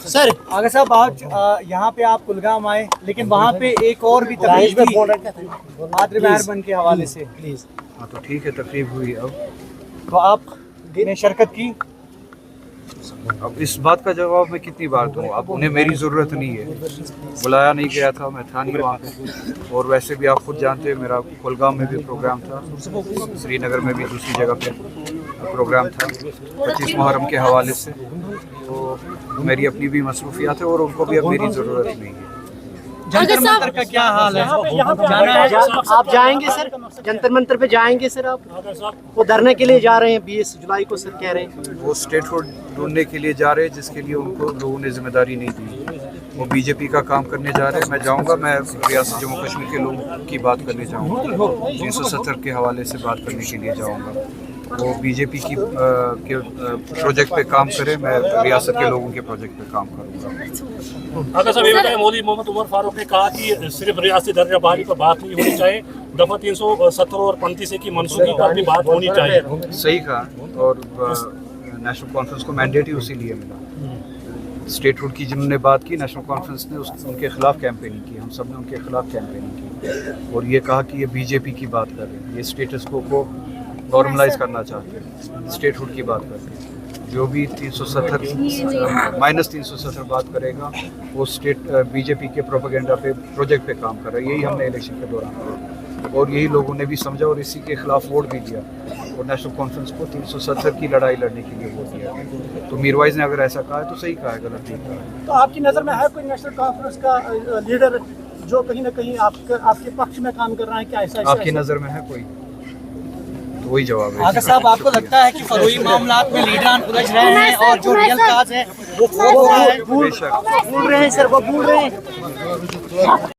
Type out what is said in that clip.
Sir आगे साहब आज यहाँ पे आप कुलगाम आए, लेकिन वहाँ पे एक और भी तकरीब थी आदर मेहरबान के हवाले से, प्लीज। हाँ तो ठीक है, तकरीब हुई। अब तो आप ने शिरकत की। अब इस बात का जवाब मैं कितनी बार दूँ? अब उन्हें मेरी ज़रूरत नहीं है, बुलाया नहीं गया था, मैं था नहीं वहाँ पे। और वैसे भी आप खुद जानते हैं मेरा कुलगाम में भी प्रोग्राम था, श्रीनगर में भी दूसरी जगह पे प्रोग्राम था 25 मुहर्रम के हवाले से। तो मेरी अपनी भी मसरूफियात है और उनको भी अब मेरी ज़रूरत नहीं है। जंतर मंतर का क्या हाल है? जाना है? आप जाएंगे सर जंतर मंतर पे जाएंगे सर? आप वो धरने के लिए जा रहे हैं 20 जुलाई को सर, कह रहे हैं वो स्टेट हुड ढूंढने के लिए जा रहे हैं, जिसके लिए उनको लोगों ने जिम्मेदारी नहीं दी। वो बीजेपी का काम करने जा रहे हैं। मैं जाऊंगा, मैं रियासत जम्मू कश्मीर के लोगों की बात करने जाऊंगा, 370 के हवाले से बात करने के लिए जाऊंगा। वो बीजेपी की के प्रोजेक्ट पे काम करे, मैं रियासत के लोगों के प्रोजेक्ट पे काम करूँगा। अगर साहब ये बताएं, मौलवी मोहम्मद उमर फारूक ने कहा कि सिर्फ रियासती दर्जा बहाली पर बात नहीं होनी चाहिए, दफ़ा 370 और 35 की मनसूखी पर भी बात होनी चाहिए। सही कहा, और नेशनल कॉन्फ्रेंस को मैंडेट ही उसी लिए मिला। स्टेट हुड की जिन्होंने बात की, नेशनल कॉन्फ्रेंस ने उनके खिलाफ कैंपेनिंग की, हम सब ने उनके खिलाफ कैंपेनिंग की और ये कहा कि ये बीजेपी की बात कर रहे हैं, ये स्टेटस को नॉर्मलाइज करना चाहते हैं। स्टेट हुड की बात करते हैं, जो भी 370 माइनस 370 बात करेगा वो स्टेट बीजेपी के प्रोपेगेंडा पे प्रोजेक्ट पे काम कर रहा है। यही हमने इलेक्शन के दौरान किया और यही लोगों ने भी समझा और इसी के खिलाफ वोट भी दिया और नेशनल कॉन्फ्रेंस को 370 की लड़ाई लड़ने के लिए वोट दिया। तो मीरवाइज ने अगर ऐसा कहा है तो सही कहा है, गलत नहीं कहा है। तो आपकी नज़र में है कोई नेशनल कॉन्फ्रेंस का लीडर जो कहीं ना कहीं आपके पक्ष में काम कर रहा है? क्या ऐसा आपकी नज़र में है कोई? तो वही जवाब है। आगे साहब आपको लगता है कि फरोई मामलात में लीडरान उलझ रहे हैं और जो रियल काज है वो भूल रहे हैं सर, वो भूल रहे हैं।